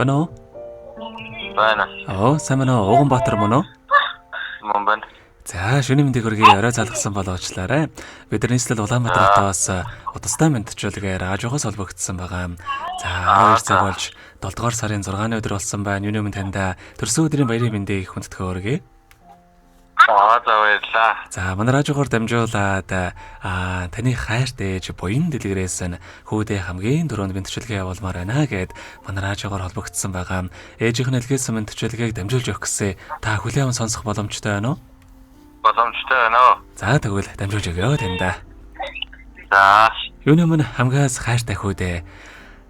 Байна уу? Байна. Сайн байна уу? Уганбаатар мөн үү? Мөн байна. За, шөнийн мэндийг хүргэе. Орой залгасан болоочлаарай. Бид нийслэл Улаанбаатартаас удастай мэдчилгээр аажуухаас холбогдсон байгаа. За, 12 цаг болж 7 дугаар сарын 6-ны өдөр болсон байна. Юуны өмнө танд төрсөн өдрийн баярын мэндийг хүндэтгэж хүргэе. Баярлалаа. За, манай радиогоор дамжуулаад таны хайрт ээж буян дэлгэрээс нь хүүдээ хамгийн түрүүнд мэдчилгээ явуулмаар байна гэд манай радиогоор холбогдсон байгаа. Ээжийнх нь илгээсэн мэдчилгээг дамжуулж өгөх гэсэн та хүлээвэн сонсох боломжтой байна уу? Боломжтой байна уу? За, тэгвэл дамжуулж өгөө танда. За. Юуны өмнө хамгаас хайртай хүүдээ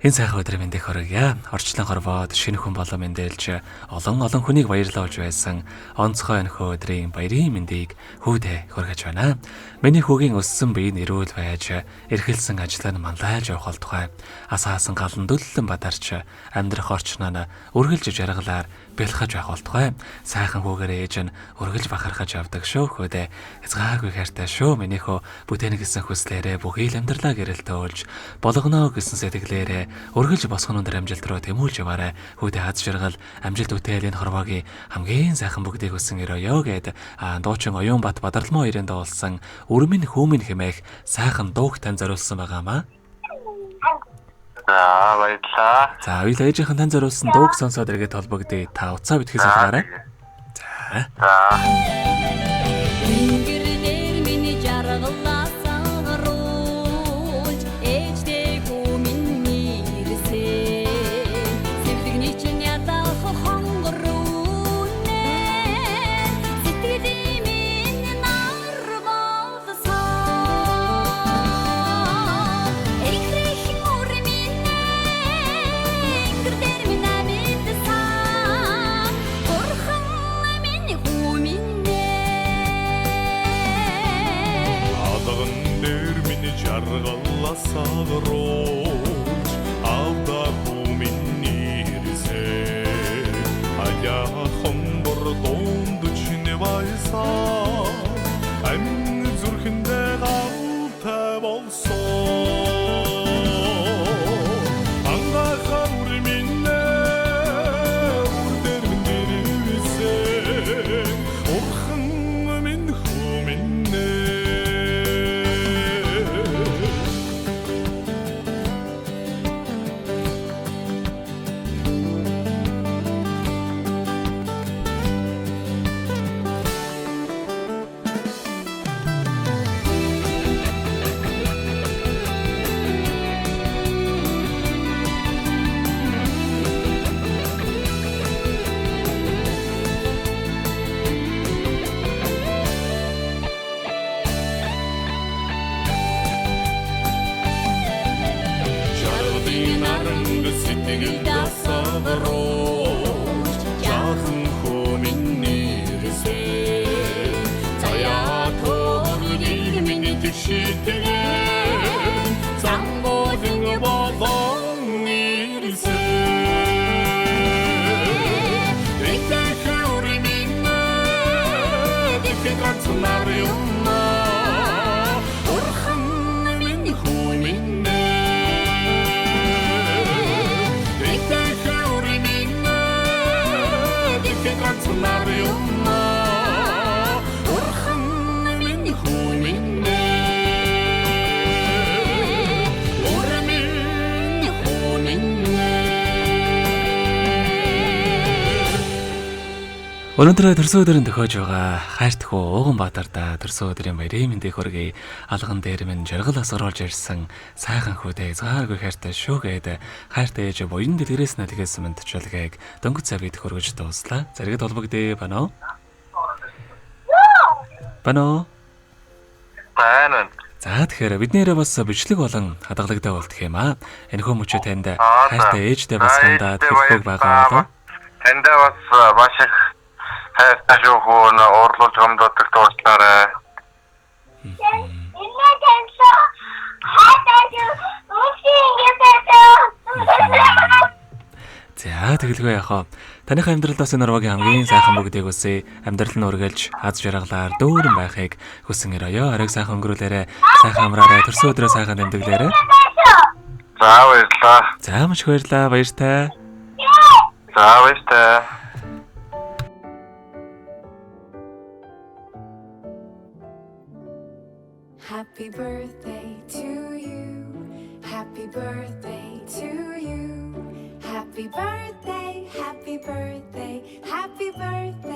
энэ сайхан өдрийн мэндийг хүргье. Орчлон хорвоод шинэ хүн болон мэндэлж олон хүнийг баярлуулж байсан онцгой өнхөө өдрийн баярын мэндийг хүүдээ хүргэж байна. Миний хүүгийн өссөн бие нэрүүл байж эрхэлсэн ажлаа нь манлайлж явах тухай асаасан галан дөллөн бадарч амьдрах орчноо үргэлж жаргалаар бэлхэж байх болтугай. Сайхан хүүгээр ээж нь үргэлж бахархаж явдаг шүү хөөдөө. Хязгааргүй хайртай шүү минийхөө бүтээн гэсэн хүслээрээ бүхий л амьдралаа гэрэлтөөлж болгоно гэсэн сэтгэлээрээ үргэлж босгоно өндөр амжилт руу тэмүүлж яваарай. Хөөдөө аз жаргал амжилт үтээл энэ хорвоогийн хамгийн сайхан бүгдийг өссөн өрөөё гэд дуучин Оюунбат Бадралмаа хоёрын дуулсан Өрмөн хүүмэн хэмээх сайхан дууг тань зориулсан байгаамаа. За, баярлалаа. За, хоёул ээжийнхэн тань зориулсан дууг сонсоод эргээд холбогдъё. Та уцаа битгий салгаарай. За. Сагрож авда хүмин нэрсэ аяа хомбор донд чинэ байсан амин зүрхэндээ галтай болсон ангахаар минэ үрдэр минэрсэ урхан минь хүминэ. Өнөөдөр төрсөн өдрийн төхөөж байгаа хайрт хөө Уганбаатарда төрсөн өдрийн баярын мэндийг хүргэе. Алган дээр минь жаргал асгаруулж ирсэн сайхан хүүдээ згааргүй хайртай шүү гээд хайртай ээж буян дэлгэрээс нэлгээсэн мэдчилгээг дөнгөж цагт хүргэж дууслаа. Зэрэгэд холбогдъё байна уу? Байна уу? Байна. За тэгэхээр биднээрээ бас бичлэг болон хадгалагтай болтох юм аа. Энэхүү мөчөө танд хайртай ээжтэй бас хандаад хүрхэг байгаа болоо. Тандаа бас маш их хайртай шүү хөө уурлуулж гомдодог дууслаарай. За тэгэлгүй яхаа. Таних амьдралаас энэ орвогийн хамгийн сайхан бүгдийг үсэ. Амьдрал нь үргэлж аз жаргалаар дүүрэн байхыг хүсэн өрөөё. Оройг сайхан өнгөрүүлээрэ. Сайхан амраарай. Төрсөн өдрөө сайхан тэмдэглээрэ. За баярлалаа. За маш баярлалаа. Баяртай. За баяртай. Happy birthday to you. Happy birthday to you. Happy birthday, happy birthday, happy birthday.